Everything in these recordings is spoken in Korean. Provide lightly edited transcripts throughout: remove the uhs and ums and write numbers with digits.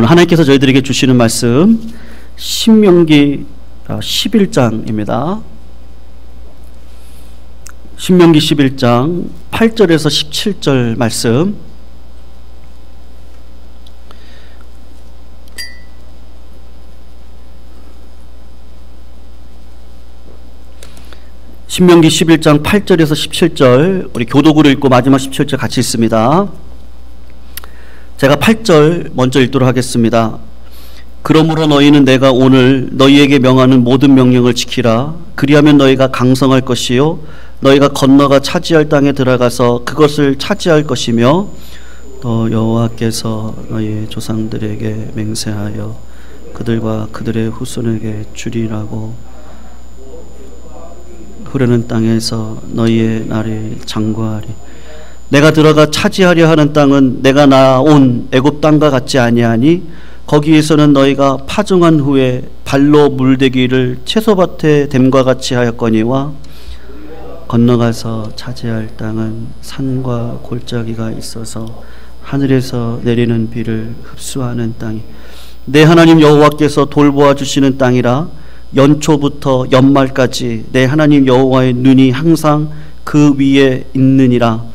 오늘 하나님께서 저희들에게 주시는 말씀 신명기 11장입니다. 신명기 11장 8절에서 17절 말씀. 신명기 11장 8절에서 17절, 우리 교독으로 읽고 마지막 17절 같이 읽습니다. 제가 8절 먼저 읽도록 하겠습니다. 그러므로 너희는 내가 오늘 너희에게 명하는 모든 명령을 지키라. 그리하면 너희가 강성할 것이요 너희가 건너가 차지할 땅에 들어가서 그것을 차지할 것이며, 또 여호와께서 너희 조상들에게 맹세하여 그들과 그들의 후손에게 주리라고 흐르는 땅에서 너희의 날이 장구하리. 내가 들어가 차지하려 하는 땅은 내가 나온 애굽 땅과 같지 아니하니 거기에서는 너희가 파종한 후에 발로 물대기를 채소밭에 댐과 같이 하였거니와 건너가서 차지할 땅은 산과 골짜기가 있어서 하늘에서 내리는 비를 흡수하는 땅이 내 하나님 여호와께서 돌보아 주시는 땅이라. 연초부터 연말까지 내 하나님 여호와의 눈이 항상 그 위에 있느니라.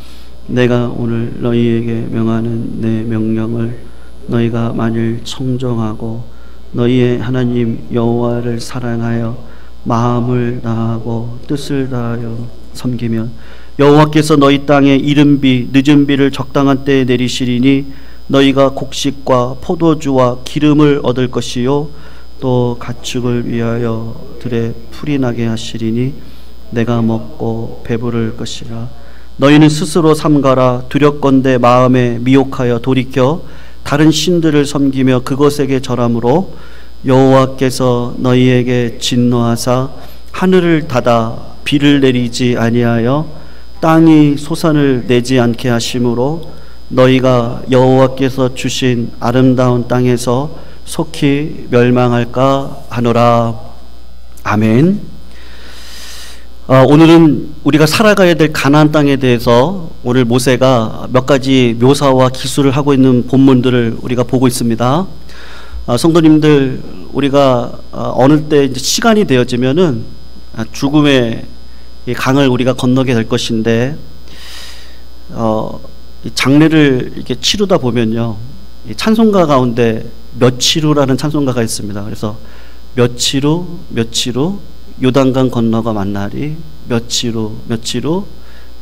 내가 오늘 너희에게 명하는 내 명령을 너희가 만일 청정하고 너희의 하나님 여호와를 사랑하여 마음을 다하고 뜻을 다하여 섬기면 여호와께서 너희 땅에 이른 비 늦은 비를 적당한 때에 내리시리니 너희가 곡식과 포도주와 기름을 얻을 것이요 또 가축을 위하여 들에 풀이 나게 하시리니 내가 먹고 배부를 것이라. 너희는 스스로 삼가라. 두렵건대 마음에 미혹하여 돌이켜 다른 신들을 섬기며 그것에게 절함으로 여호와께서 너희에게 진노하사 하늘을 닫아 비를 내리지 아니하여 땅이 소산을 내지 않게 하심으로 너희가 여호와께서 주신 아름다운 땅에서 속히 멸망할까 하노라. 아멘. 오늘은 우리가 살아가야 될 가나안 땅에 대해서 오늘 모세가 몇 가지 묘사와 기술을 하고 있는 본문들을 우리가 보고 있습니다. 성도님들, 우리가 어느 때 이제 시간이 되어지면은 죽음의 강을 우리가 건너게 될 것인데, 장례를 이렇게 치르다 보면요, 찬송가 가운데 며칠 후라는 찬송가가 있습니다. 그래서 며칠 후 요단강 건너가 만나리. 며칠 후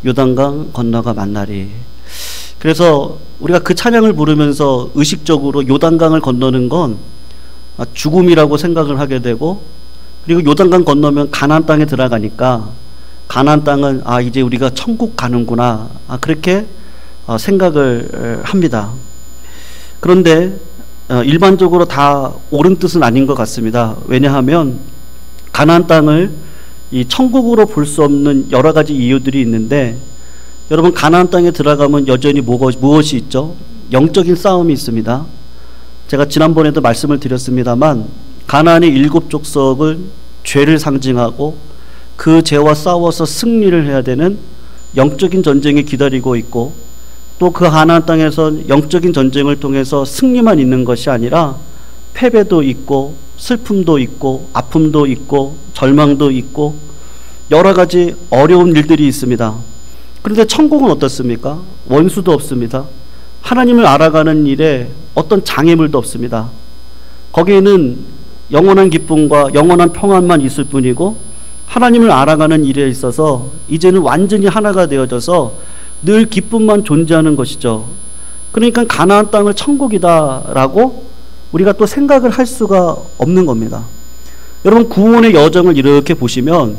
요단강 건너가 만나리. 그래서 우리가 그 찬양을 부르면서 의식적으로 요단강을 건너는 건 죽음이라고 생각을 하게 되고, 그리고 요단강 건너면 가나안 땅에 들어가니까 가나안 땅은 이제 우리가 천국 가는구나, 그렇게 생각을 합니다. 그런데 일반적으로 다 옳은 뜻은 아닌 것 같습니다. 왜냐하면 가나안 땅을 이 천국으로 볼 수 없는 여러 가지 이유들이 있는데, 여러분, 가나안 땅에 들어가면 여전히 무엇이 있죠? 영적인 싸움이 있습니다. 제가 지난번에도 말씀을 드렸습니다만, 가나안의 7 족속은 죄를 상징하고 그 죄와 싸워서 승리를 해야 되는 영적인 전쟁이 기다리고 있고, 또 그 가나안 땅에서 영적인 전쟁을 통해서 승리만 있는 것이 아니라 패배도 있고 슬픔도 있고 아픔도 있고 절망도 있고 여러 가지 어려운 일들이 있습니다. 그런데 천국은 어떻습니까? 원수도 없습니다. 하나님을 알아가는 일에 어떤 장애물도 없습니다. 거기에는 영원한 기쁨과 영원한 평안만 있을 뿐이고, 하나님을 알아가는 일에 있어서 이제는 완전히 하나가 되어져서 늘 기쁨만 존재하는 것이죠. 그러니까 가나안 땅을 천국이다라고 우리가 또 생각을 할 수가 없는 겁니다. 여러분, 구원의 여정을 이렇게 보시면,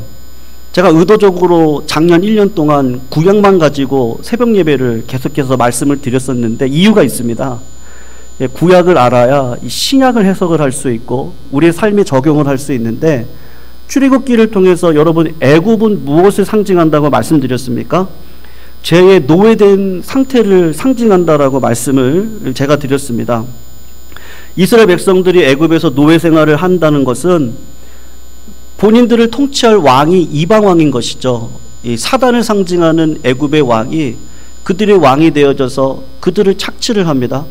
제가 의도적으로 작년 1년 동안 구약만 가지고 새벽 예배를 계속해서 말씀을 드렸었는데 이유가 있습니다. 구약을 알아야 이 신약을 해석을 할 수 있고 우리의 삶에 적용을 할 수 있는데, 출애굽기를 통해서 여러분, 애굽은 무엇을 상징한다고 말씀드렸습니까? 죄의 노예된 상태를 상징한다라고 말씀을 제가 드렸습니다. 이스라엘 백성들이 애굽에서 노예 생활을 한다는 것은 본인들을 통치할 왕이 이방 왕인 것이죠. 이 사단을 상징하는 애굽의 왕이 그들의 왕이 되어져서 그들을 착취를 합니다.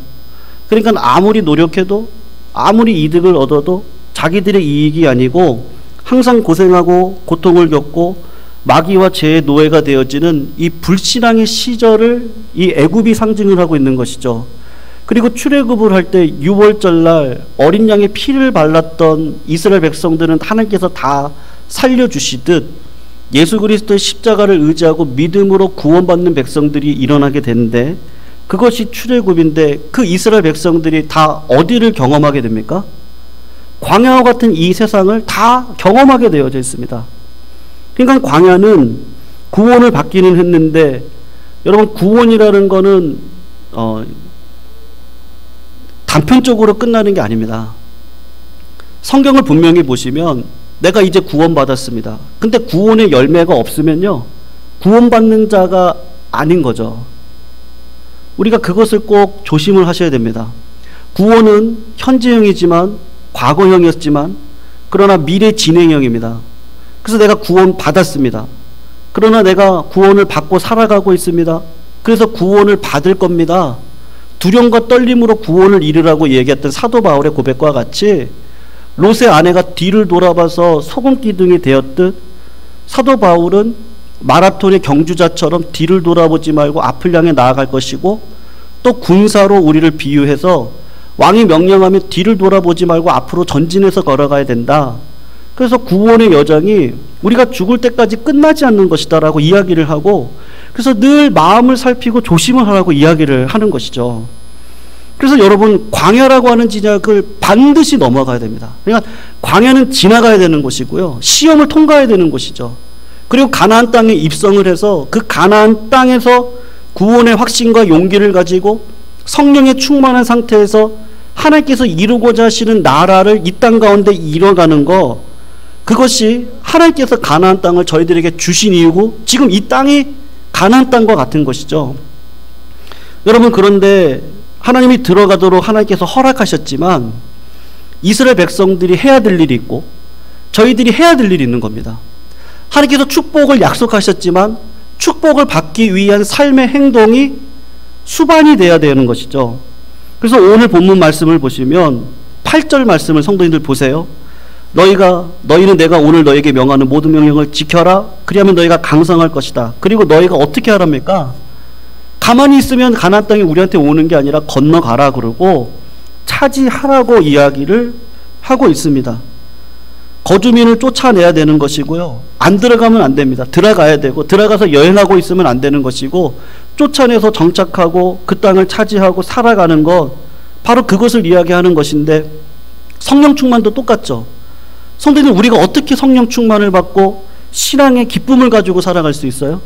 그러니까 아무리 노력해도 아무리 이득을 얻어도 자기들의 이익이 아니고 항상 고생하고 고통을 겪고 마귀와 죄의 노예가 되어지는 이 불신앙의 시절을 이 애굽이 상징을 하고 있는 것이죠. 그리고 출애굽을 할 때 6월절 날 어린 양의 피를 발랐던 이스라엘 백성들은 하나님께서 다 살려주시듯 예수 그리스도의 십자가를 의지하고 믿음으로 구원받는 백성들이 일어나게 되는데, 그것이 출애굽인데 그 이스라엘 백성들이 다 어디를 경험하게 됩니까? 광야와 같은 이 세상을 다 경험하게 되어져 있습니다. 그러니까 광야는 구원을 받기는 했는데, 여러분 구원이라는 거는 단편적으로 끝나는 게 아닙니다. 성경을 분명히 보시면 내가 이제 구원받았습니다. 근데 구원의 열매가 없으면요, 구원받는 자가 아닌 거죠. 우리가 그것을 꼭 조심을 하셔야 됩니다. 구원은 현재형이지만 과거형이었지만 그러나 미래 진행형입니다. 그래서 내가 구원 받았습니다. 그러나 내가 구원을 받고 살아가고 있습니다. 그래서 구원을 받을 겁니다. 두려움과 떨림으로 구원을 이루라고 얘기했던 사도 바울의 고백과 같이 롯의 아내가 뒤를 돌아봐서 소금기둥이 되었듯 사도 바울은 마라톤의 경주자처럼 뒤를 돌아보지 말고 앞을 향해 나아갈 것이고, 또 군사로 우리를 비유해서 왕이 명령하면 뒤를 돌아보지 말고 앞으로 전진해서 걸어가야 된다. 그래서 구원의 여정이 우리가 죽을 때까지 끝나지 않는 것이다 라고 이야기를 하고, 그래서 늘 마음을 살피고 조심을 하라고 이야기를 하는 것이죠. 그래서 여러분 광야라고 하는 진역을 반드시 넘어가야 됩니다. 그러니까 광야는 지나가야 되는 곳이고요, 시험을 통과해야 되는 곳이죠. 그리고 가나안 땅에 입성을 해서 그 가나안 땅에서 구원의 확신과 용기를 가지고 성령에 충만한 상태에서 하나님께서 이루고자 하시는 나라를 이 땅 가운데 이뤄가는 거, 그것이 하나님께서 가나안 땅을 저희들에게 주신 이유고 지금 이 땅이 가나안 땅과 같은 것이죠. 여러분, 그런데 하나님이 들어가도록 하나님께서 허락하셨지만 이스라엘 백성들이 해야 될 일이 있고 저희들이 해야 될 일이 있는 겁니다. 하나님께서 축복을 약속하셨지만 축복을 받기 위한 삶의 행동이 수반이 돼야 되는 것이죠. 그래서 오늘 본문 말씀을 보시면 8절 말씀을 성도님들 보세요. 너희는 내가 오늘 너에게 명하는 모든 명령을 지켜라. 그리하면 너희가 강성할 것이다. 그리고 너희가 어떻게 하랍니까? 가만히 있으면 가나안 땅이 우리한테 오는 게 아니라 건너가라 그러고 차지하라고 이야기를 하고 있습니다. 거주민을 쫓아내야 되는 것이고요, 안 들어가면 안 됩니다. 들어가야 되고, 들어가서 여행하고 있으면 안 되는 것이고, 쫓아내서 정착하고 그 땅을 차지하고 살아가는 것, 바로 그것을 이야기하는 것인데, 성령 충만도 똑같죠. 성도님, 우리가 어떻게 성령 충만을 받고 신앙의 기쁨을 가지고 살아갈 수 있어요?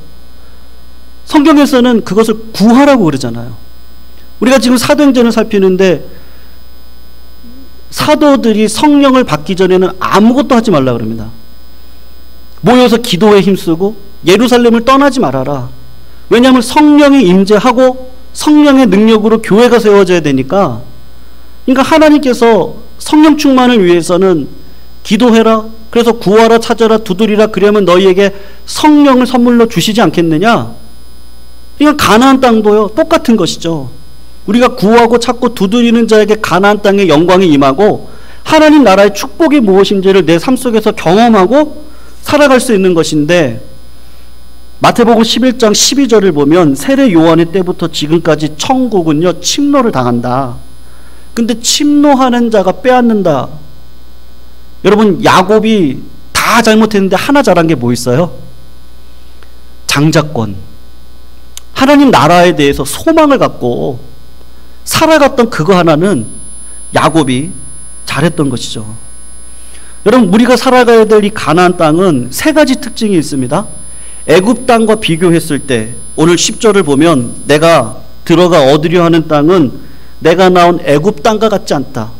성경에서는 그것을 구하라고 그러잖아요. 우리가 지금 사도행전을 살피는데 사도들이 성령을 받기 전에는 아무것도 하지 말라 그럽니다. 모여서 기도에 힘쓰고 예루살렘을 떠나지 말아라. 왜냐하면 성령이 임재하고 성령의 능력으로 교회가 세워져야 되니까. 그러니까 하나님께서 성령 충만을 위해서는 기도해라, 그래서 구하라, 찾아라, 두드리라, 그러면 너희에게 성령을 선물로 주시지 않겠느냐. 그러니까 가나안 땅도요, 똑같은 것이죠. 우리가 구하고 찾고 두드리는 자에게 가나안 땅의 영광이 임하고 하나님 나라의 축복이 무엇인지를 내 삶 속에서 경험하고 살아갈 수 있는 것인데, 마태복음 11장 12절을 보면 세례 요한의 때부터 지금까지 천국은요 침노를 당한다. 근데 침노하는 자가 빼앗는다. 여러분, 야곱이 다 잘못했는데 하나 잘한 게 뭐 있어요? 장자권. 하나님 나라에 대해서 소망을 갖고 살아갔던 그거 하나는 야곱이 잘했던 것이죠. 여러분, 우리가 살아가야 될 이 가나안 땅은 세 가지 특징이 있습니다. 애굽 땅과 비교했을 때 오늘 10절을 보면 내가 들어가 얻으려 하는 땅은 내가 나온 애굽 땅과 같지 않다.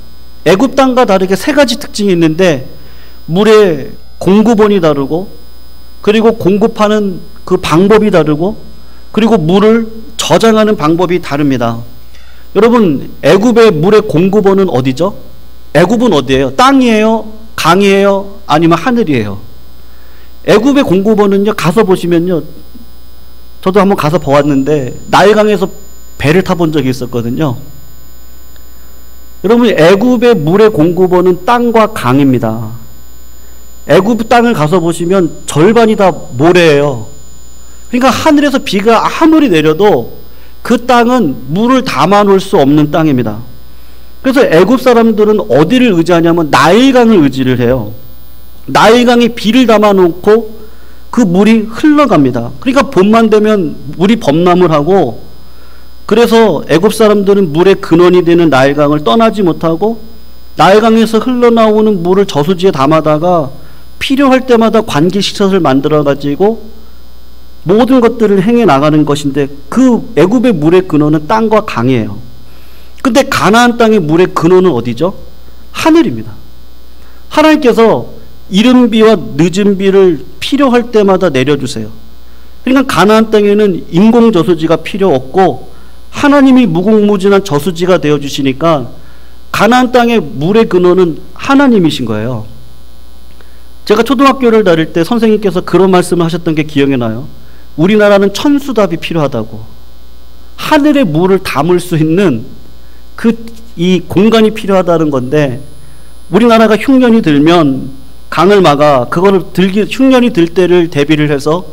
애굽 땅과 다르게 세 가지 특징이 있는데, 물의 공급원이 다르고, 그리고 공급하는 그 방법이 다르고, 그리고 물을 저장하는 방법이 다릅니다. 여러분, 애굽의 물의 공급원은 어디죠? 애굽은 어디예요? 땅이에요? 강이에요? 아니면 하늘이에요? 애굽의 공급원은요, 가서 보시면요, 저도 한번 가서 보았는데 나일강에서 배를 타본 적이 있었거든요. 여러분, 애굽의 물의 공급원은 땅과 강입니다. 애굽 땅을 가서 보시면 절반이 다 모래예요. 그러니까 하늘에서 비가 아무리 내려도 그 땅은 물을 담아 놓을 수 없는 땅입니다. 그래서 애굽 사람들은 어디를 의지하냐면 나일강을 의지를 해요. 나일강에 비를 담아 놓고 그 물이 흘러갑니다. 그러니까 봄만 되면 물이 범람을 하고, 그래서 애굽 사람들은 물의 근원이 되는 나일강을 떠나지 못하고 나일강에서 흘러나오는 물을 저수지에 담아다가 필요할 때마다 관기시설을 만들어 가지고 모든 것들을 행해 나가는 것인데, 그 애굽의 물의 근원은 땅과 강이에요. 근데 가나안 땅의 물의 근원은 어디죠? 하늘입니다. 하나님께서 이른 비와 늦은 비를 필요할 때마다 내려주세요. 그러니까 가나안 땅에는 인공 저수지가 필요 없고 하나님이 무궁무진한 저수지가 되어주시니까 가나안 땅의 물의 근원은 하나님이신 거예요. 제가 초등학교를 다닐 때 선생님께서 그런 말씀을 하셨던 게 기억이 나요. 우리나라는 천수답이 필요하다고. 하늘의 물을 담을 수 있는 이 공간이 필요하다는 건데, 우리나라가 흉년이 들면 강을 막아, 흉년이 들 때를 대비를 해서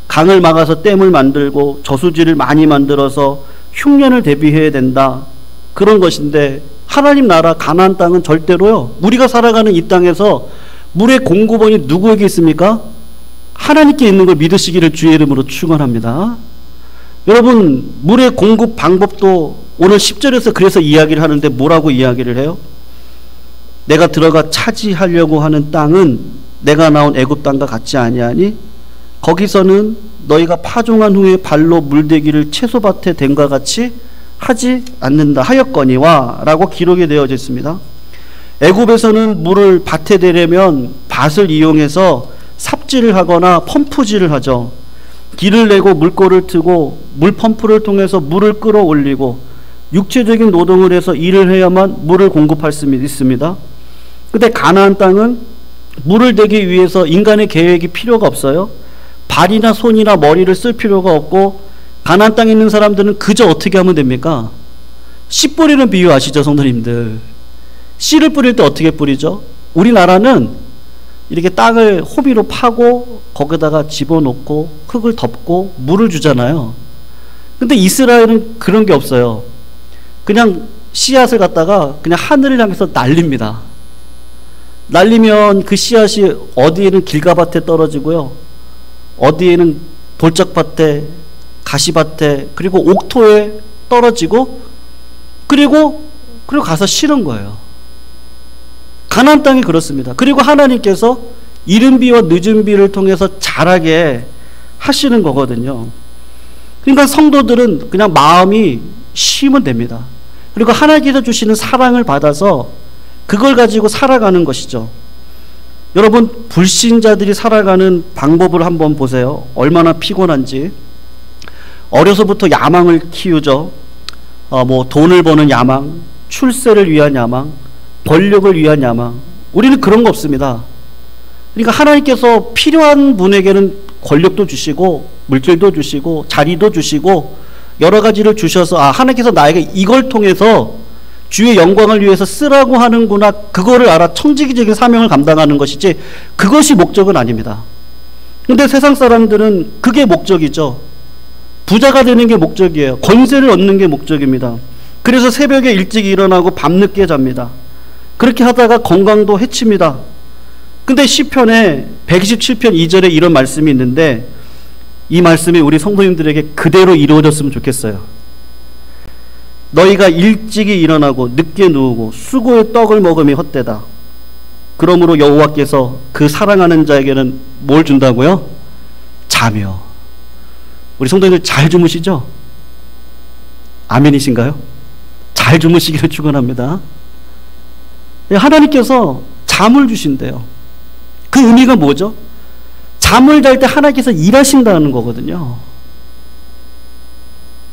강을 막아서 댐을 만들고 저수지를 많이 만들어서 흉년을 대비해야 된다, 그런 것인데, 하나님 나라 가나안 땅은 절대로요, 우리가 살아가는 이 땅에서 물의 공급원이 누구에게 있습니까? 하나님께 있는 걸 믿으시기를 주의 이름으로 축원합니다. 여러분, 물의 공급 방법도 오늘 10절에서 그래서 이야기를 하는데 뭐라고 이야기를 해요? 내가 들어가 차지하려고 하는 땅은 내가 나온 애굽 땅과 같지 아니하니 거기서는 너희가 파종한 후에 발로 물대기를 채소밭에 댄과 같이 하지 않는다 하였거니와 라고 기록이 되어져 있습니다. 애굽에서는 물을 밭에 대려면 밭을 이용해서 삽질을 하거나 펌프질을 하죠. 길을 내고 물꼬를 트고 물 펌프를 통해서 물을 끌어올리고 육체적인 노동을 해서 일을 해야만 물을 공급할 수 있습니다. 근데 가나안 땅은 물을 대기 위해서 인간의 계획이 필요가 없어요. 발이나 손이나 머리를 쓸 필요가 없고, 가나안 땅에 있는 사람들은 그저 어떻게 하면 됩니까? 씨 뿌리는 비유 아시죠, 성도님들? 씨를 뿌릴 때 어떻게 뿌리죠? 우리나라는 이렇게 땅을 호비로 파고 거기다가 집어넣고 흙을 덮고 물을 주잖아요. 근데 이스라엘은 그런 게 없어요. 그냥 씨앗을 갖다가 그냥 하늘을 향해서 날립니다. 날리면 그 씨앗이 어디에는 길가밭에 떨어지고요, 어디에는 돌짝밭에, 가시밭에, 그리고 옥토에 떨어지고, 그리고 가서 실은 거예요. 가나안 땅이 그렇습니다. 그리고 하나님께서 이른 비와 늦은 비를 통해서 자라게 하시는 거거든요. 그러니까 성도들은 그냥 마음이 쉬면 됩니다. 그리고 하나님께서 주시는 사랑을 받아서 그걸 가지고 살아가는 것이죠. 여러분, 불신자들이 살아가는 방법을 한번 보세요. 얼마나 피곤한지. 어려서부터 야망을 키우죠. 돈을 버는 야망, 출세를 위한 야망, 권력을 위한 야망. 우리는 그런 거 없습니다. 그러니까 하나님께서 필요한 분에게는 권력도 주시고 물질도 주시고 자리도 주시고 여러 가지를 주셔서, 하나님께서 나에게 이걸 통해서 주의 영광을 위해서 쓰라고 하는구나, 그거를 알아 청지기적인 사명을 감당하는 것이지 그것이 목적은 아닙니다. 근데 세상 사람들은 그게 목적이죠. 부자가 되는 게 목적이에요. 권세를 얻는 게 목적입니다. 그래서 새벽에 일찍 일어나고 밤늦게 잡니다. 그렇게 하다가 건강도 해칩니다. 근데 시편에 127편 2절에 이런 말씀이 있는데, 이 말씀이 우리 성도님들에게 그대로 이루어졌으면 좋겠어요. 너희가 일찍이 일어나고 늦게 누우고 수고의 떡을 먹음이 헛되다. 그러므로 여호와께서 그 사랑하는 자에게는 뭘 준다고요? 자며. 우리 성도님들 잘 주무시죠? 아멘이신가요? 잘 주무시기를 축원합니다. 하나님께서 잠을 주신대요. 그 의미가 뭐죠? 잠을 잘 때 하나님께서 일하신다는 거거든요.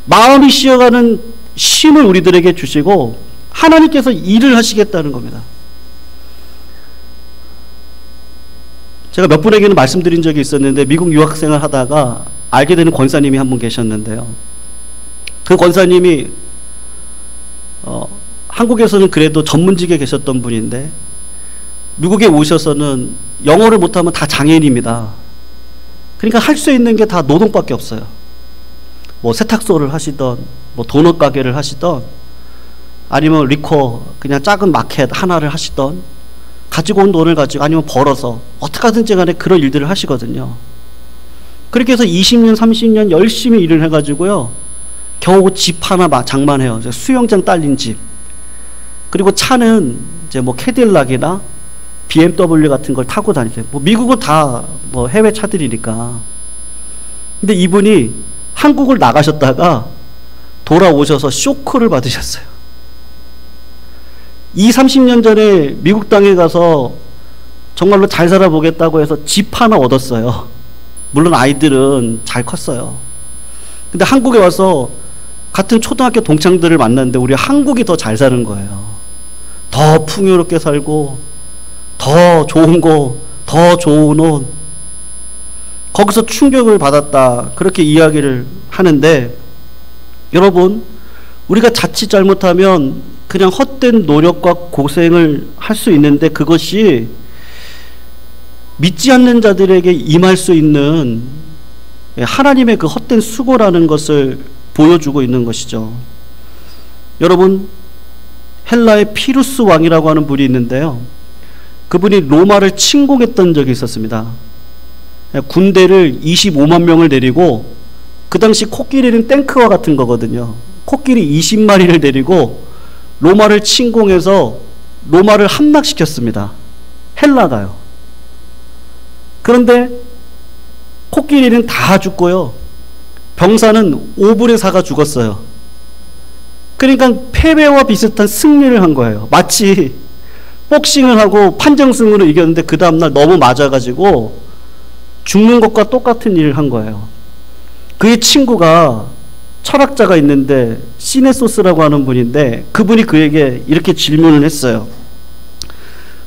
마음이 쉬어가는 쉼을 우리들에게 주시고 하나님께서 일을 하시겠다는 겁니다. 제가 몇 분에게는 말씀드린 적이 있었는데, 미국 유학생을 하다가 알게 되는 권사님이 한 분 계셨는데요. 그 권사님이 한국에서는 그래도 전문직에 계셨던 분인데 미국에 오셔서는 영어를 못하면 다 장애인입니다. 그러니까 할 수 있는 게 다 노동밖에 없어요. 뭐 세탁소를 하시던 뭐 도넛 가게를 하시던 아니면 리코 그냥 작은 마켓 하나를 하시던 가지고 온 돈을 가지고 아니면 벌어서 어떻게 하든지 간에 그런 일들을 하시거든요. 그렇게 해서 20년 30년 열심히 일을 해가지고요 겨우 집 하나 장만해요. 수영장 딸린 집. 그리고 차는 이제 뭐 캐딜락이나 BMW 같은 걸 타고 다니세요. 뭐 미국은 다 뭐 해외 차들이니까. 근데 이분이 한국을 나가셨다가 돌아오셔서 쇼크를 받으셨어요. 30년 전에 미국 땅에 가서 정말로 잘 살아보겠다고 해서 집 하나 얻었어요. 물론 아이들은 잘 컸어요. 근데 한국에 와서 같은 초등학교 동창들을 만났는데 우리 한국이 더 잘 사는 거예요. 더 풍요롭게 살고 더 좋은 거, 더 좋은 옷. 거기서 충격을 받았다. 그렇게 이야기를 하는데 여러분 우리가 자칫 잘못하면 그냥 헛된 노력과 고생을 할 수 있는데 그것이 믿지 않는 자들에게 임할 수 있는 하나님의 그 헛된 수고라는 것을 보여주고 있는 것이죠. 여러분 헬라의 피루스 왕이라고 하는 분이 있는데요. 그분이 로마를 침공했던 적이 있었습니다. 군대를 25만 명을 데리고 그 당시 코끼리는 탱크와 같은 거거든요. 코끼리 20마리를 데리고 로마를 침공해서 로마를 함락시켰습니다. 헬라가요. 그런데 코끼리는 다 죽고요. 병사는 5분의 4가 죽었어요. 그러니까 패배와 비슷한 승리를 한 거예요. 마치 복싱을 하고 판정승으로 이겼는데 그 다음날 너무 맞아가지고 죽는 것과 똑같은 일을 한 거예요. 그의 친구가 철학자가 있는데 시네소스라고 하는 분인데 그분이 그에게 이렇게 질문을 했어요.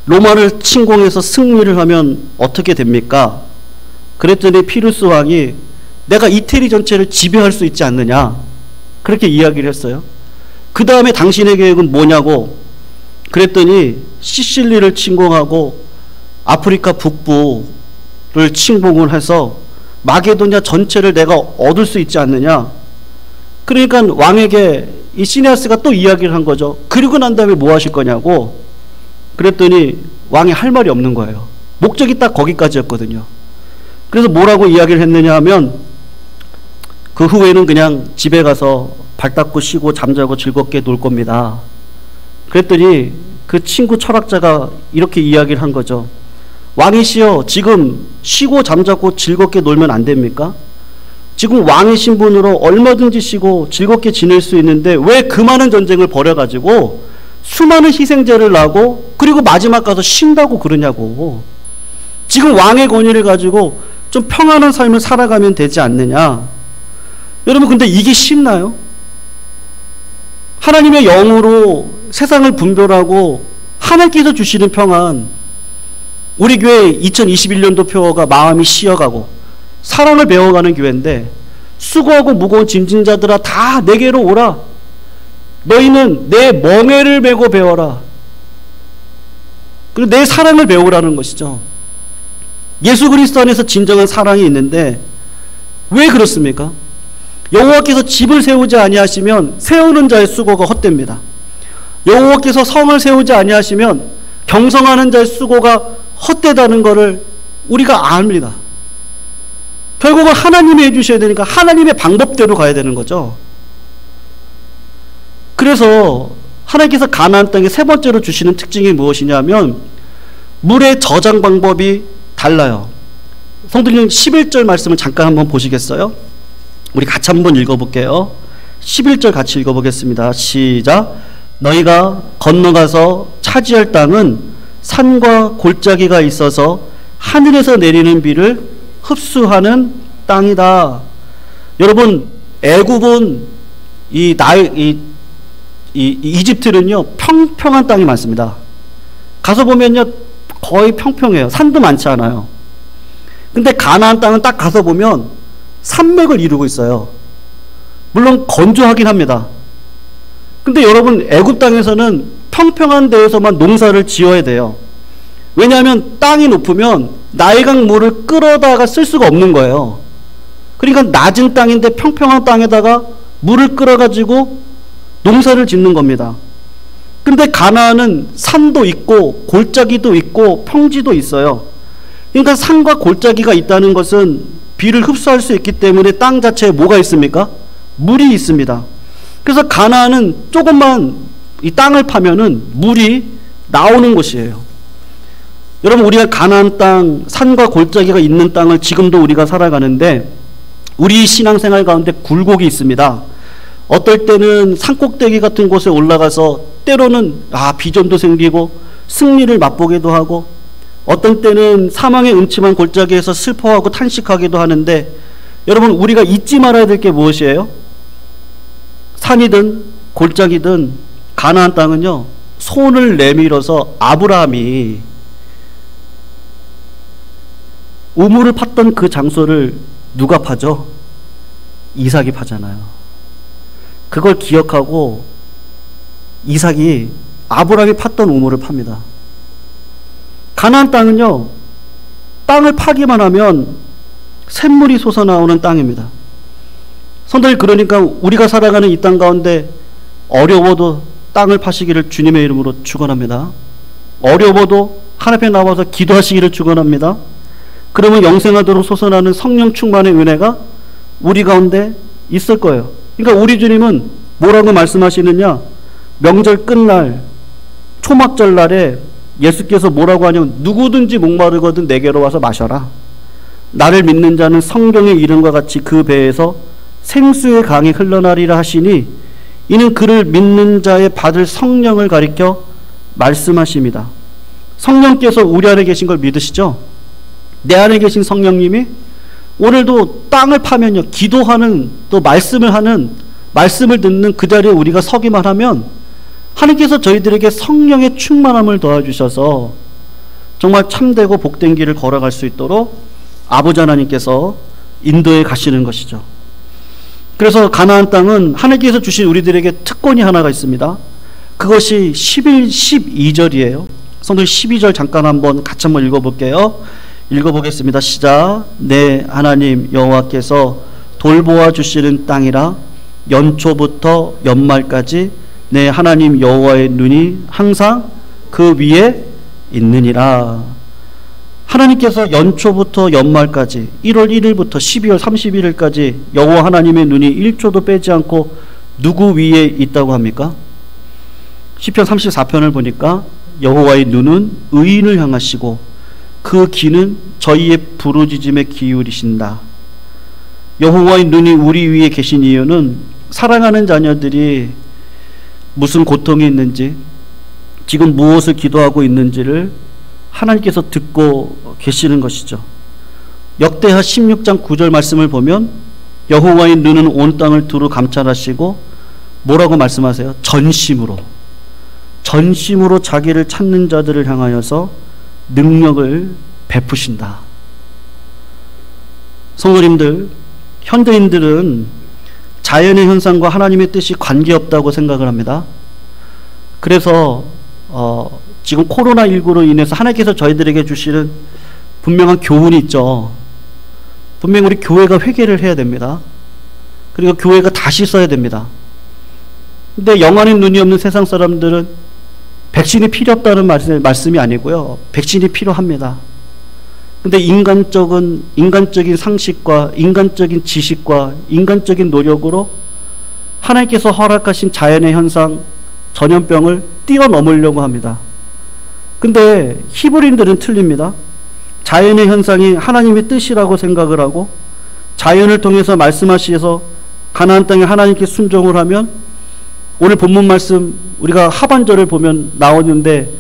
로마를 침공해서 승리를 하면 어떻게 됩니까? 그랬더니 피루스 왕이 내가 이태리 전체를 지배할 수 있지 않느냐 그렇게 이야기를 했어요. 그 다음에 당신의 계획은 뭐냐고 그랬더니 시실리를 침공하고 아프리카 북부를 침공을 해서 마게도냐 전체를 내가 얻을 수 있지 않느냐. 그러니까 왕에게 이 시네아스가 또 이야기를 한 거죠. 그리고 난 다음에 뭐 하실 거냐고 그랬더니 왕이 할 말이 없는 거예요. 목적이 딱 거기까지였거든요. 그래서 뭐라고 이야기를 했느냐 하면 그 후에는 그냥 집에 가서 발 닦고 쉬고 잠자고 즐겁게 놀 겁니다. 그랬더니 그 친구 철학자가 이렇게 이야기를 한 거죠. 왕이시여 지금 쉬고 잠자고 즐겁게 놀면 안 됩니까? 지금 왕의 신분으로 얼마든지 쉬고 즐겁게 지낼 수 있는데 왜 그 많은 전쟁을 벌여가지고 수많은 희생자를 나고 그리고 마지막 가서 쉰다고 그러냐고. 지금 왕의 권위를 가지고 좀 평안한 삶을 살아가면 되지 않느냐. 여러분 근데 이게 쉽나요? 하나님의 영으로 세상을 분별하고 하나님께서 주시는 평안. 우리 교회 2021년도 표어가 마음이 쉬어가고 사랑을 배워가는 교회인데 수고하고 무거운 짐진 자들아 다 내게로 오라. 너희는 내 멍에를 메고 배워라. 그리고 내 사랑을 배우라는 것이죠. 예수 그리스도 안에서 진정한 사랑이 있는데 왜 그렇습니까? 여호와께서 집을 세우지 아니하시면 세우는 자의 수고가 헛됩니다. 여호와께서 성을 세우지 아니하시면 경성하는 자의 수고가 헛되다는 것을 우리가 압니다. 결국은 하나님이 해주셔야 되니까 하나님의 방법대로 가야 되는 거죠. 그래서 하나님께서 가나안 땅에 세 번째로 주시는 특징이 무엇이냐면 물의 저장 방법이 달라요. 성도님 11절 말씀을 잠깐 한번 보시겠어요? 우리 같이 한번 읽어볼게요. 11절 같이 읽어보겠습니다. 시작. 너희가 건너가서 차지할 땅은 산과 골짜기가 있어서 하늘에서 내리는 비를 흡수하는 땅이다. 여러분 애굽은 이집트는요 평평한 땅이 많습니다. 가서 보면요 거의 평평해요. 산도 많지 않아요. 근데 가나안 땅은 딱 가서 보면 산맥을 이루고 있어요. 물론 건조하긴 합니다. 근데 여러분, 애굽 땅에서는 평평한 데에서만 농사를 지어야 돼요. 왜냐하면 땅이 높으면 나일강 물을 끌어다가 쓸 수가 없는 거예요. 그러니까 낮은 땅인데 평평한 땅에다가 물을 끌어가지고 농사를 짓는 겁니다. 근데 가나안은 산도 있고 골짜기도 있고 평지도 있어요. 그러니까 산과 골짜기가 있다는 것은 비를 흡수할 수 있기 때문에 땅 자체에 뭐가 있습니까? 물이 있습니다. 그래서 가나안은 조금만 이 땅을 파면은 물이 나오는 곳이에요. 여러분, 우리가 가나안 땅, 산과 골짜기가 있는 땅을 지금도 우리가 살아가는데 우리 신앙생활 가운데 굴곡이 있습니다. 어떨 때는 산꼭대기 같은 곳에 올라가서 때로는 비전도 생기고 승리를 맛보기도 하고, 어떤 때는 사망의 음침한 골짜기에서 슬퍼하고 탄식하기도 하는데, 여러분, 우리가 잊지 말아야 될 게 무엇이에요? 산이든 골짜기든 가나안 땅은요, 손을 내밀어서 아브라함이 우물을 팠던 그 장소를 누가 파죠? 이삭이 파잖아요. 그걸 기억하고 이삭이 아브라함이 팠던 우물을 팝니다. 가나안 땅은요, 땅을 파기만 하면 샘물이 솟아나오는 땅입니다. 성도들, 그러니까 우리가 살아가는 이 땅 가운데 어려워도 땅을 파시기를 주님의 이름으로 축원합니다. 어려워도 하나님 앞에 나와서 기도하시기를 축원합니다. 그러면 영생하도록 솟아나는 성령 충만의 은혜가 우리 가운데 있을 거예요. 그러니까 우리 주님은 뭐라고 말씀하시느냐? 명절 끝날 초막절 날에 예수께서 뭐라고 하냐면, 누구든지 목마르거든 내게로 와서 마셔라. 나를 믿는 자는 성경의 이름과 같이 그 배에서 생수의 강이 흘러나리라 하시니, 이는 그를 믿는 자의 받을 성령을 가리켜 말씀하십니다. 성령께서 우리 안에 계신 걸 믿으시죠? 내 안에 계신 성령님이 오늘도 땅을 파면요, 기도하는, 또 말씀을 하는, 말씀을 듣는 그 자리에 우리가 서기만 하면 하나님께서 저희들에게 성령의 충만함을 도와주셔서 정말 참되고 복된 길을 걸어갈 수 있도록 아버지 하나님께서 인도해 가시는 것이죠. 그래서 가나안 땅은 하나님께서 주신 우리들에게 특권이 하나가 있습니다. 그것이 12절이에요. 성도 12절 잠깐 같이 한번 읽어볼게요. 읽어보겠습니다. 시작. 내 하나님 여호와께서 돌보아 주시는 땅이라 연초부터 연말까지 내 하나님 여호와의 눈이 항상 그 위에 있느니라. 하나님께서 연초부터 연말까지 1월 1일부터 12월 31일까지 여호와 하나님의 눈이 1초도 빼지 않고 누구 위에 있다고 합니까? 시편 34편을 보니까 여호와의 눈은 의인을 향하시고 그 귀는 저희의 부르짖음에 기울이신다. 여호와의 눈이 우리 위에 계신 이유는 사랑하는 자녀들이 무슨 고통이 있는지, 지금 무엇을 기도하고 있는지를 하나님께서 듣고 계시는 것이죠. 역대하 16장 9절 말씀을 보면 여호와의 눈은 온 땅을 두루 감찰하시고 뭐라고 말씀하세요? 전심으로 자기를 찾는 자들을 향하여서 능력을 베푸신다. 성도님들, 현대인들은 자연의 현상과 하나님의 뜻이 관계없다고 생각을 합니다. 그래서 지금 코로나19로 인해서 하나님께서 저희들에게 주시는 분명한 교훈이 있죠. 분명 우리 교회가 회개를 해야 됩니다. 그리고 교회가 다시 써야 됩니다. 근데 영안의 눈이 없는 세상 사람들은 백신이 필요 없다는 말씀이 아니고요, 백신이 필요합니다. 근데 인간적인 상식과 인간적인 지식과 인간적인 노력으로 하나님께서 허락하신 자연의 현상, 전염병을 뛰어넘으려고 합니다. 근데 히브리인들은 틀립니다. 자연의 현상이 하나님의 뜻이라고 생각을 하고 자연을 통해서 말씀하시어서 가나안 땅에 하나님께 순종을 하면, 오늘 본문 말씀 우리가 하반절을 보면 나오는데,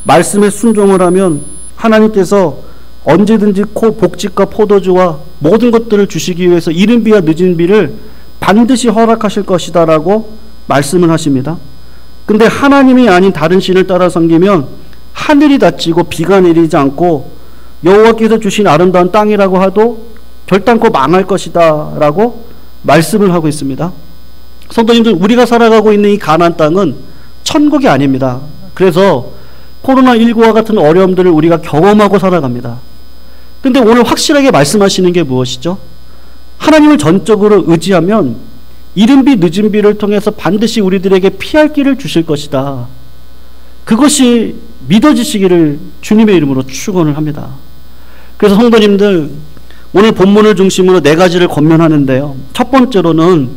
말씀에 순종을 하면 하나님께서 언제든지 복직과 포도주와 모든 것들을 주시기 위해서 이른 비와 늦은 비를 반드시 허락하실 것이다 라고 말씀을 하십니다. 근데 하나님이 아닌 다른 신을 따라 섬기면 하늘이 닫히고 비가 내리지 않고 여호와께서 주신 아름다운 땅이라고 하도 결단코 망할 것이다 라고 말씀을 하고 있습니다. 성도님들, 우리가 살아가고 있는 이 가나안 땅은 천국이 아닙니다. 그래서 코로나19와 같은 어려움들을 우리가 경험하고 살아갑니다. 근데 오늘 확실하게 말씀하시는 게 무엇이죠? 하나님을 전적으로 의지하면 이른 비 늦은 비를 통해서 반드시 우리들에게 피할 길을 주실 것이다. 그것이 믿어지시기를 주님의 이름으로 축원을 합니다. 그래서 성도님들, 오늘 본문을 중심으로 네 가지를 권면하는데요. 첫 번째로는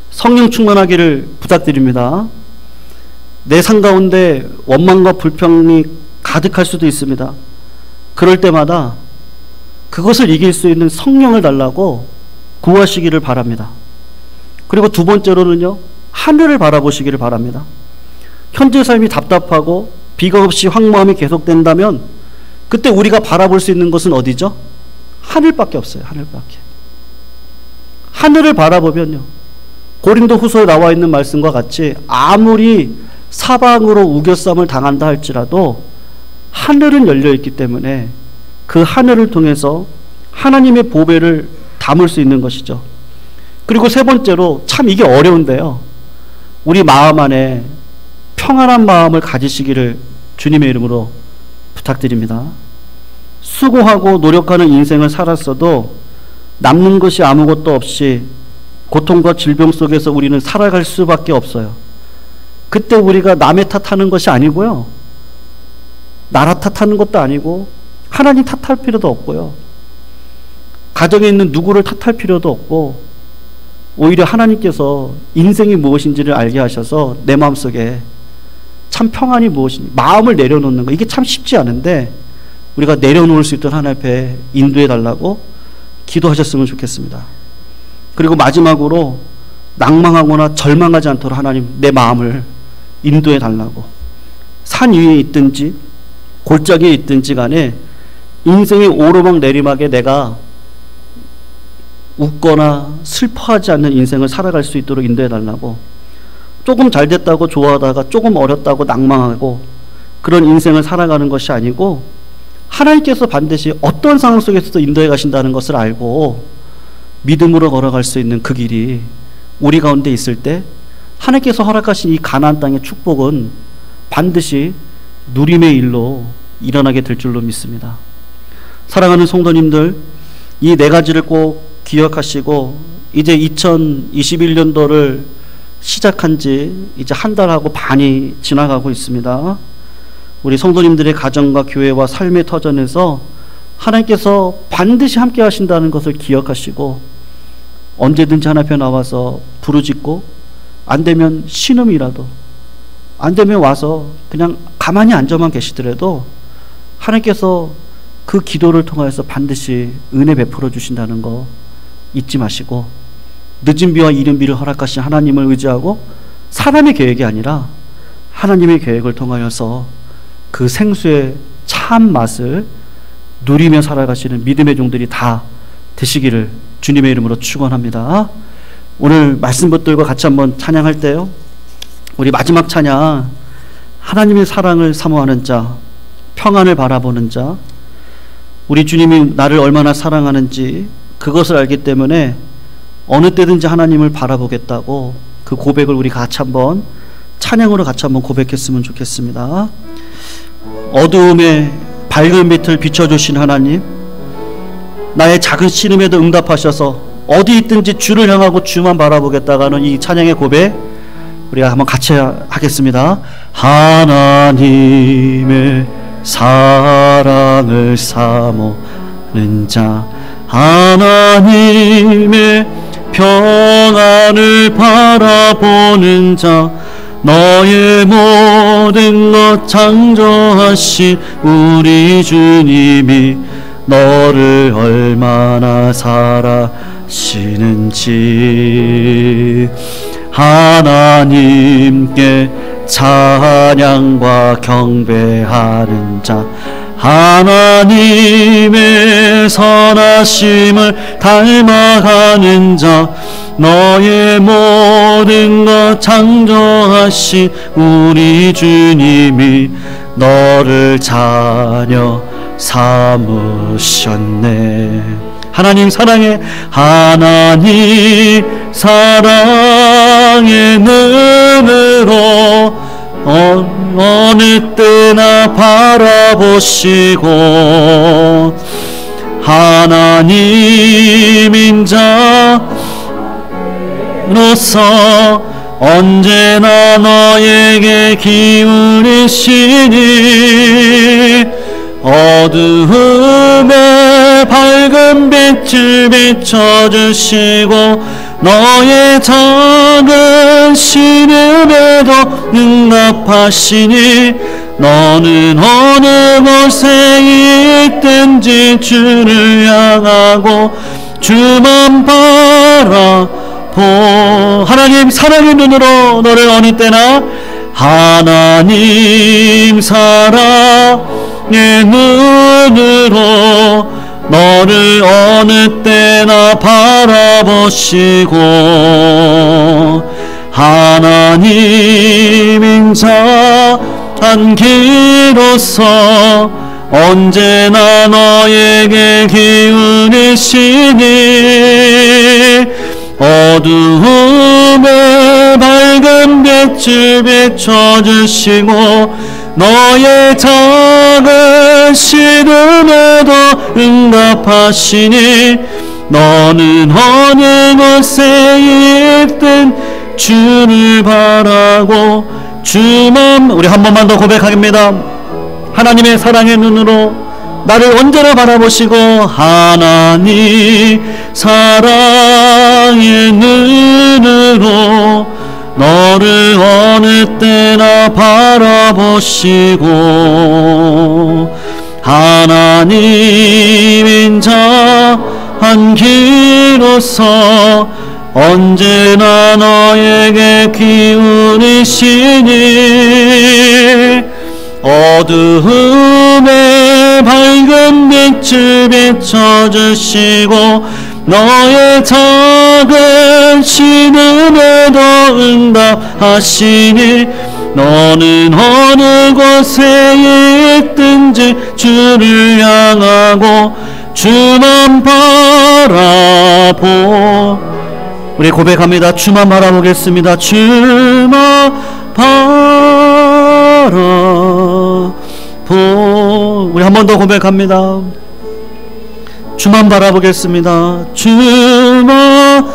성령 충만하기를 부탁드립니다. 내 삶 가운데 원망과 불평이 가득할 수도 있습니다. 그럴 때마다 그것을 이길 수 있는 성령을 달라고 구하시기를 바랍니다. 그리고 두 번째로는요, 하늘을 바라보시기를 바랍니다. 현재 삶이 답답하고 비가 없이 황무함이 계속된다면 그때 우리가 바라볼 수 있는 것은 어디죠? 하늘밖에 없어요. 하늘밖에. 하늘을 바라보면요, 고린도 후서에 나와 있는 말씀과 같이 아무리 사방으로 우겨쌈을 당한다 할지라도 하늘은 열려있기 때문에 그 하늘을 통해서 하나님의 보배를 담을 수 있는 것이죠. 그리고 세 번째로, 참 이게 어려운데요, 우리 마음 안에 평안한 마음을 가지시기를 주님의 이름으로 부탁드립니다. 수고하고 노력하는 인생을 살았어도 남는 것이 아무것도 없이 고통과 질병 속에서 우리는 살아갈 수밖에 없어요. 그때 우리가 남의 탓하는 것이 아니고요, 나라 탓하는 것도 아니고 하나님 탓할 필요도 없고요, 가정에 있는 누구를 탓할 필요도 없고, 오히려 하나님께서 인생이 무엇인지를 알게 하셔서 내 마음속에 참 평안이 무엇인지, 마음을 내려놓는 거, 이게 참 쉽지 않은데 우리가 내려놓을 수 있도록 하나님 앞에 인도해 달라고 기도하셨으면 좋겠습니다. 그리고 마지막으로, 낭망하거나 절망하지 않도록 하나님 내 마음을 인도해 달라고, 산 위에 있든지 골짜기에 있든지 간에 인생의 오르막 내리막에 내가 웃거나 슬퍼하지 않는 인생을 살아갈 수 있도록 인도해 달라고, 조금 잘 됐다고 좋아하다가 조금 어렵다고 낭망하고 그런 인생을 살아가는 것이 아니고, 하나님께서 반드시 어떤 상황 속에서도 인도해 가신다는 것을 알고 믿음으로 걸어갈 수 있는 그 길이 우리 가운데 있을 때 하나님께서 허락하신 이 가나안 땅의 축복은 반드시 누림의 일로 일어나게 될 줄로 믿습니다. 사랑하는 성도님들, 이 네 가지를 꼭 기억하시고, 이제 2021년도를 시작한 지 이제 한 달하고 반이 지나가고 있습니다. 우리 성도님들의 가정과 교회와 삶의 터전에서 하나님께서 반드시 함께 하신다는 것을 기억하시고, 언제든지 하나님 앞에 나와서 부르짖고, 안 되면 신음이라도, 안 되면 와서 그냥 가만히 앉아만 계시더라도 하나님께서 그 기도를 통해서 반드시 은혜 베풀어 주신다는 거 잊지 마시고, 늦은 비와 이른 비를 허락하신 하나님을 의지하고, 사람의 계획이 아니라 하나님의 계획을 통하여서 그 생수의 참 맛을 누리며 살아가시는 믿음의 종들이 다 되시기를 주님의 이름으로 축원합니다. 오늘 말씀 붙들고 같이 한번 찬양할 때요, 우리 마지막 찬양, 하나님의 사랑을 사모하는 자, 평안을 바라보는 자, 우리 주님이 나를 얼마나 사랑하는지 그것을 알기 때문에 어느 때든지 하나님을 바라보겠다고, 그 고백을 우리 같이 한번 찬양으로 같이 한번 고백했으면 좋겠습니다. 어두움에 밝은 빛을 비춰주신 하나님, 나의 작은 신음에도 응답하셔서 어디 있든지 주를 향하고 주만 바라보겠다고 하는 이 찬양의 고백 우리가 한번 같이 하겠습니다. 하나님의 사랑을 사모하는 자, 하나님의 평안을 바라보는 자, 너의 모든 것 창조하신 우리 주님이 너를 얼마나 사랑하시는지, 하나님께 찬양과 경배하는 자, 하나님의 선하심을 닮아가는 자, 너의 모든 것 창조하신 우리 주님이 너를 자녀 삼으셨네. 하나님 사랑해, 하나님 사랑해, 눈으로 어느 때나 바라보시고 하나님 인자로서 언제나 너에게 기울이시니 어두움에 밝은 빛을 비춰주시고 너의 작은 신음에도 응답하시니 너는 어느 곳에 있든지 주를 향하고 주만 하나님 사랑의 눈으로 너를 어느 때나 하나님 사랑의 눈으로 너를 어느 때나 바라보시고 하나님 인자한 길로서 언제나 너에게 기울이시니 어두움에 밝은 빛을 비춰주시고 너의 작은 시름에도 응답하시니 너는 어느 곳에 있든 주를 바라고 주만 우리 한 번만 더 고백하겠습니다. 하나님의 사랑의 눈으로 나를 언제나 바라보시고 하나님 사랑의 눈으로 너를 어느 때나 바라보시고 하나님 인자한 길로서 언제나 너에게 기울이시니 어두움에 밝은 빛을 비춰주시고 너의 작은 신음에도 응답하시니 너는 어느 곳에 있든지 주를 향하고 주만 우리 고백합니다. 주만 바라보겠습니다. 주만 우리 한 번 더 고백합니다. 주만 바라보겠습니다. 주만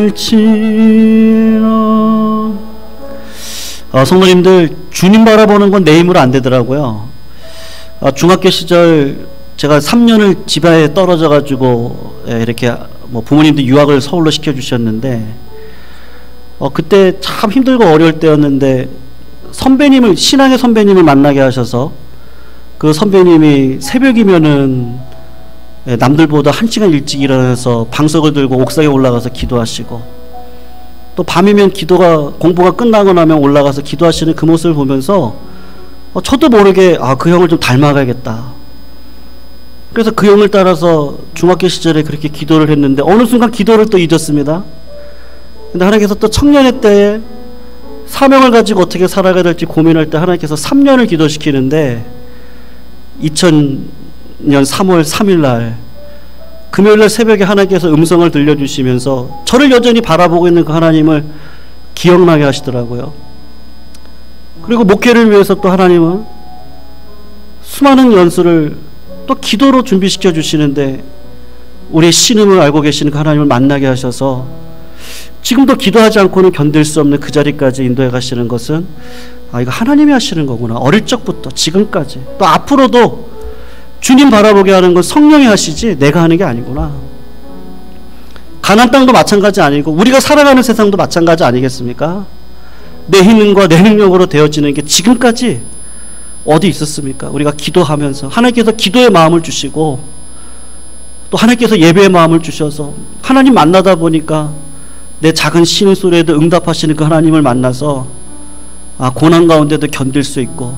바라볼지라. 성도님들, 주님 바라보는 건 내 힘으로 안 되더라고요. 중학교 시절 제가 3년을 집에 떨어져 가지고 이렇게 뭐 부모님도 유학을 서울로 시켜주셨는데 그때 참 힘들고 어려울 때였는데 신앙의 선배님을 만나게 하셔서 그 선배님이 새벽이면은 남들보다 1시간 일찍 일어나서 방석을 들고 옥상에 올라가서 기도하시고 또 밤이면 공부가 끝나고 나면 올라가서 기도하시는 그 모습을 보면서 저도 모르게 그 형을 좀 닮아가야겠다. 그래서 그 형을 따라서 중학교 시절에 그렇게 기도를 했는데 어느 순간 기도를 또 잊었습니다. 근데 하나님께서 또 청년의 때에 사명을 가지고 어떻게 살아가야 될지 고민할 때 하나님께서 3년을 기도시키는데 2000년 3월 3일 날 금요일날 새벽에 하나님께서 음성을 들려주시면서 저를 여전히 바라보고 있는 그 하나님을 기억나게 하시더라고요. 그리고 목회를 위해서 또 하나님은 수많은 연수를 또 기도로 준비시켜 주시는데 우리의 신음을 알고 계시는 그 하나님을 만나게 하셔서 지금도 기도하지 않고는 견딜 수 없는 그 자리까지 인도해 가시는 것은 이거 하나님이 하시는 거구나. 어릴 적부터 지금까지 또 앞으로도 주님 바라보게 하는 건 성령이 하시지 내가 하는 게 아니구나. 가나안 땅도 마찬가지 아니고 우리가 살아가는 세상도 마찬가지 아니겠습니까? 내 힘과 내 능력으로 되어지는 게 지금까지 어디 있었습니까? 우리가 기도하면서 하나님께서 기도의 마음을 주시고 또 하나님께서 예배의 마음을 주셔서 하나님 만나다 보니까 내 작은 신음소리에도 응답하시는 그 하나님을 만나서 고난 가운데도 견딜 수 있고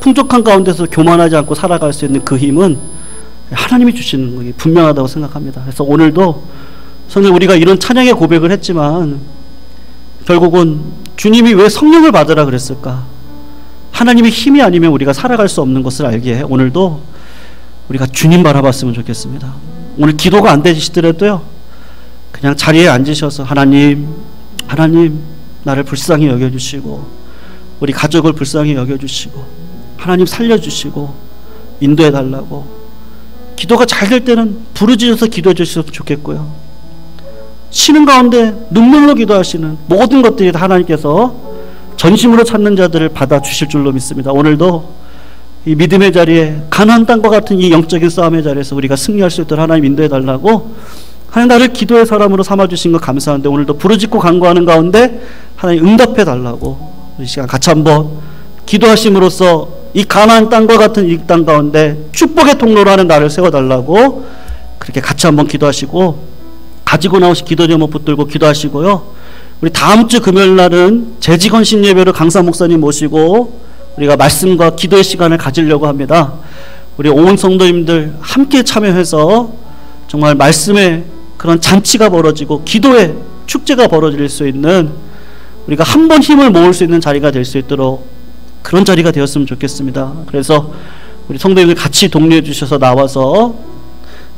풍족한 가운데서 교만하지 않고 살아갈 수 있는 그 힘은 하나님이 주시는 것이 분명하다고 생각합니다. 그래서 오늘도 선생님 우리가 이런 찬양의 고백을 했지만 결국은 주님이 왜 성령을 받으라 그랬을까? 하나님의 힘이 아니면 우리가 살아갈 수 없는 것을 알기에 오늘도 우리가 주님 바라봤으면 좋겠습니다. 오늘 기도가 안 되시더라도요, 그냥 자리에 앉으셔서 하나님 나를 불쌍히 여겨주시고 우리 가족을 불쌍히 여겨주시고 하나님 살려주시고 인도해달라고, 기도가 잘 될 때는 부르짖어서 기도해 주셨으면 좋겠고요, 쉬는 가운데 눈물로 기도하시는 모든 것들이 다 하나님께서 전심으로 찾는 자들을 받아주실 줄로 믿습니다. 오늘도 이 믿음의 자리에 가나안 땅과 같은 이 영적인 싸움의 자리에서 우리가 승리할 수 있도록 하나님 인도해달라고, 하나님 나를 기도의 사람으로 삼아주신 거 감사한데 오늘도 부르짖고 간구하는 가운데 하나님 응답해달라고 이 시간 같이 한번 기도하심으로써 이 가나안 땅과 같은 이 땅 가운데 축복의 통로로 하는 나를 세워달라고 그렇게 같이 한번 기도하시고, 가지고 나오신 기도 제목 붙들고 기도하시고요. 우리 다음 주 금요일 날은 재직헌신 예배로 강사 목사님 모시고 우리가 말씀과 기도의 시간을 가지려고 합니다. 우리 온 성도님들 함께 참여해서 정말 말씀의 그런 잔치가 벌어지고 기도의 축제가 벌어질 수 있는, 우리가 한 번 힘을 모을 수 있는 자리가 될 수 있도록 그런 자리가 되었으면 좋겠습니다. 그래서 우리 성도님들 같이 독려해 주셔서 나와서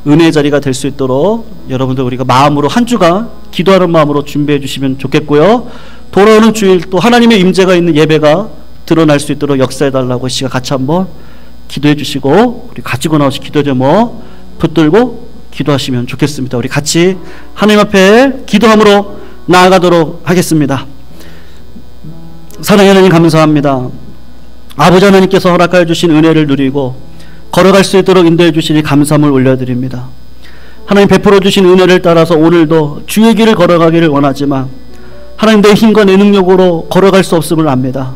은혜의 자리가 될 수 있도록 여러분들 우리가 마음으로 한 주간 기도하는 마음으로 준비해 주시면 좋겠고요. 돌아오는 주일 또 하나님의 임재가 있는 예배가 드러날 수 있도록 역사해 달라고 시간 같이 한번 기도해 주시고, 우리 가지고 나오신 기도 제목 붙들고 기도하시면 좋겠습니다. 우리 같이 하나님 앞에 기도함으로 나아가도록 하겠습니다. 사랑하는 하나님 감사합니다. 아버지 하나님께서 허락하여 주신 은혜를 누리고 걸어갈 수 있도록 인도해 주시니 감사함을 올려드립니다. 하나님 베풀어 주신 은혜를 따라서 오늘도 주의 길을 걸어가기를 원하지만 하나님 내 힘과 내 능력으로 걸어갈 수 없음을 압니다.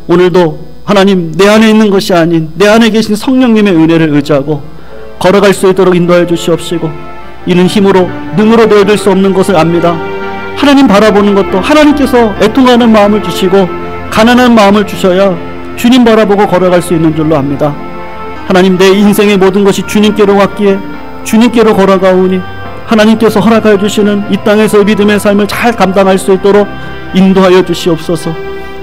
오늘도 하나님 내 안에 있는 것이 아닌 내 안에 계신 성령님의 은혜를 의지하고 걸어갈 수 있도록 인도해 주시옵시고, 이는 힘으로 능으로 내어줄 수 없는 것을 압니다. 하나님 바라보는 것도 하나님께서 애통하는 마음을 주시고 가난한 마음을 주셔야 주님 바라보고 걸어갈 수 있는 줄로 압니다. 하나님 내 인생의 모든 것이 주님께로 왔기에 주님께로 걸어가오니 하나님께서 허락하여 주시는 이 땅에서의 믿음의 삶을 잘 감당할 수 있도록 인도하여 주시옵소서.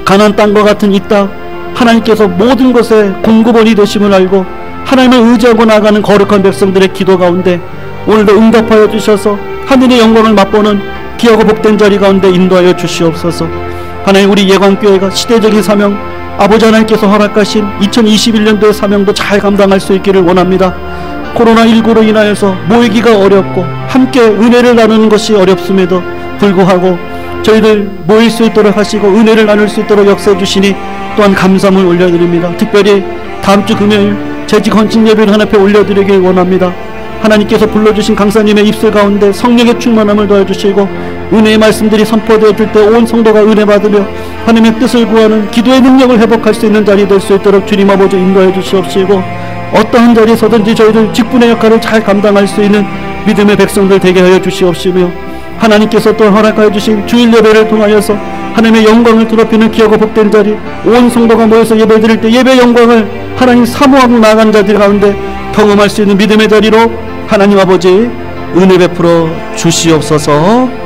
가나안 땅과 같은 이 땅, 하나님께서 모든 것에 공급원이 되심을 알고 하나님을 의지하고 나가는 거룩한 백성들의 기도 가운데 오늘도 응답하여 주셔서 하늘의 영광을 맛보는 귀하고 복된 자리 가운데 인도하여 주시옵소서. 하나님 우리 예광교회가 시대적인 사명, 아버지 하나님께서 허락하신 2021년도의 사명도 잘 감당할 수 있기를 원합니다. 코로나19로 인하여서 모이기가 어렵고 함께 은혜를 나누는 것이 어렵음에도 불구하고 저희들 모일 수 있도록 하시고 은혜를 나눌 수 있도록 역사해 주시니 또한 감사함을 올려드립니다. 특별히 다음 주 금요일 재직 헌신 예배를 하나님 앞에 올려드리길 원합니다. 하나님께서 불러주신 강사님의 입술 가운데 성령의 충만함을 더해주시고 은혜의 말씀들이 선포되어질 때 온 성도가 은혜 받으며 하나님의 뜻을 구하는 기도의 능력을 회복할 수 있는 자리 될 수 있도록 주님 아버지 인도해 주시옵시고, 어떠한 자리에서든지 저희들 직분의 역할을 잘 감당할 수 있는 믿음의 백성들 되게 하여 주시옵시며, 하나님께서 또 허락하여 주신 주일 예배를 통하여서 하나님의 영광을 드럽히는 귀하고 복된 자리, 온 성도가 모여서 예배 드릴 때 예배 영광을 하나님 사모하고 나간 자들 가운데 경험할 수 있는 믿음의 자리로 하나님 아버지 은혜 베풀어 주시옵소서.